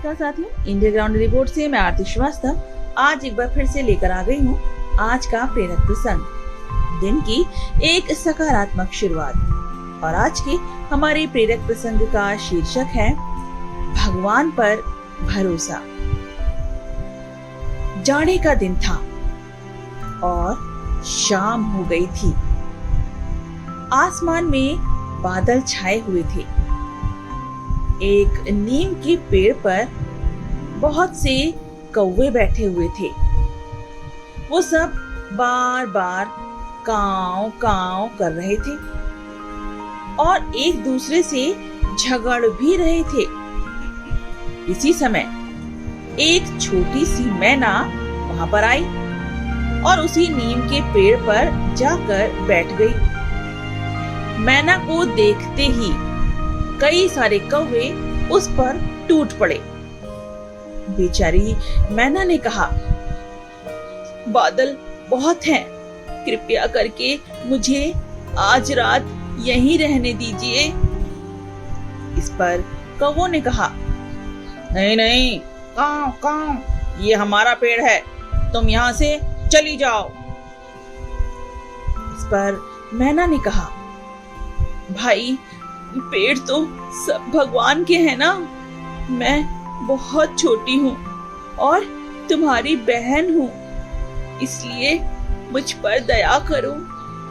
नमस्कार साथियों, India ground report से मैं आरती श्रीवास्तव आज एक बार फिर से लेकर आ गई हूँ आज का प्रेरक प्रसंग, दिन की एक सकारात्मक शुरुआत। और आज के हमारे प्रेरक प्रसंग का शीर्षक है भगवान पर भरोसा। जाड़े का दिन था और शाम हो गई थी। आसमान में बादल छाए हुए थे। एक नीम के पेड़ पर बहुत से कौवे बैठे हुए थे। वो सब बार बार काव काव कर रहे थे और एक दूसरे से झगड़ भी रहे थे। इसी समय एक छोटी सी मैना वहां पर आई और उसी नीम के पेड़ पर जाकर बैठ गई। मैना को देखते ही कई सारे कौवे उस पर टूट पड़े। बेचारी मैना ने कहा, बादल बहुत हैं, कृपया करके मुझे आज रात यहीं रहने दीजिए। इस पर कौवों ने कहा, नहीं नहीं, काव काव, ये हमारा पेड़ है, तुम यहाँ से चली जाओ। इस पर मैना ने कहा, भाई पेड़ तो सब भगवान के हैं ना, मैं बहुत छोटी हूँ और तुम्हारी बहन हूँ, इसलिए मुझ पर दया करो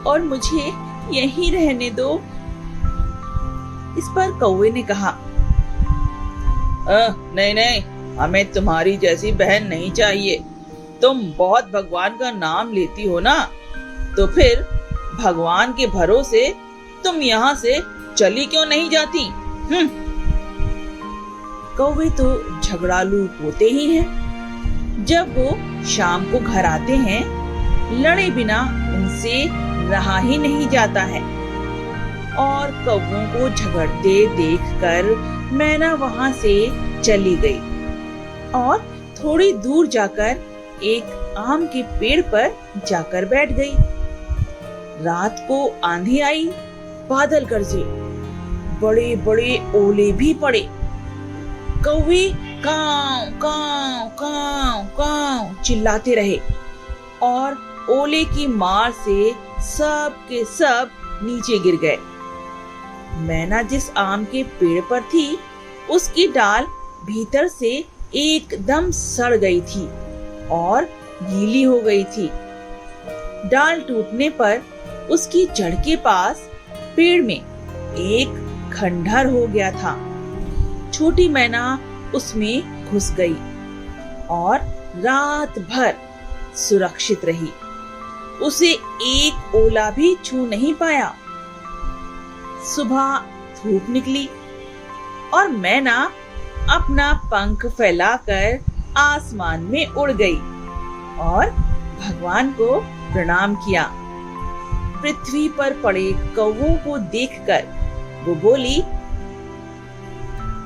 और मुझे यहीं रहने दो। इस पर कौवे ने कहा, नहीं नहीं, हमें तुम्हारी जैसी बहन नहीं चाहिए। तुम बहुत भगवान का नाम लेती हो ना, तो फिर भगवान के भरोसे तुम यहाँ से चली क्यों नहीं जाती? कौवे तो झगड़ालू होते ही हैं। जब वो शाम को घर आते हैं, लड़े बिना उनसे रहा ही नहीं जाता है। और कौवों को झगड़ते देखकर मैना वहां से चली गई और थोड़ी दूर जाकर एक आम के पेड़ पर जाकर बैठ गई। रात को आंधी आई, बादल गरजे, बड़े बड़े ओले भी पड़े। कौवे काव काव काव काव चिल्लाते रहे और ओले की मार से सब के सब नीचे गिर गए। मैना जिस आम के पेड़ पर थी, उसकी डाल भीतर से एकदम सड़ गई थी और गीली हो गई थी। डाल टूटने पर उसकी जड़ के पास पेड़ में एक खंडहर हो गया था। छोटी मैना उसमें घुस गई और रात भर सुरक्षित रही। उसे एक ओला भी छू नहीं पाया। सुबह धूप निकली और मैना अपना पंख फैलाकर आसमान में उड़ गई और भगवान को प्रणाम किया। पृथ्वी पर पड़े कौवों को देखकर वो बोली,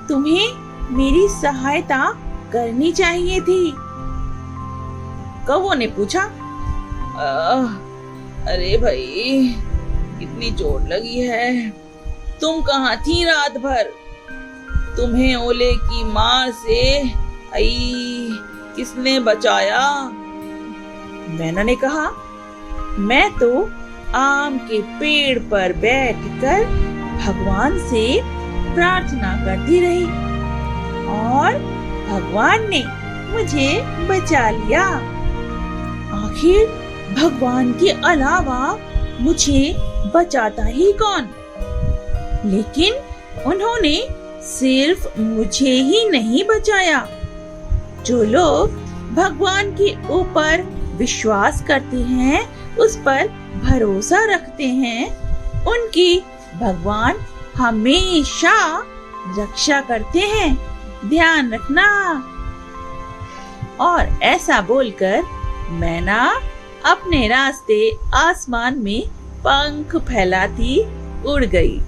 तुम्हें मेरी सहायता करनी चाहिए थी। कौवों ने पूछा, अरे भाई, कितनी चोट लगी है, तुम कहाँ थी रात भर? तुम्हें ओले की मार से किसने बचाया? मैना ने कहा, मैं तो आम के पेड़ पर बैठकर भगवान से प्रार्थना करती रही और भगवान ने मुझे बचा लिया। आखिर भगवान के अलावा मुझे बचाता ही कौन? लेकिन उन्होंने सिर्फ मुझे ही नहीं बचाया। जो लोग भगवान के ऊपर विश्वास करते हैं, उस पर भरोसा रखते हैं, उनकी भगवान हमेशा रक्षा करते हैं, ध्यान रखना। और ऐसा बोलकर मैना अपने रास्ते आसमान में पंख फैलाती उड़ गई।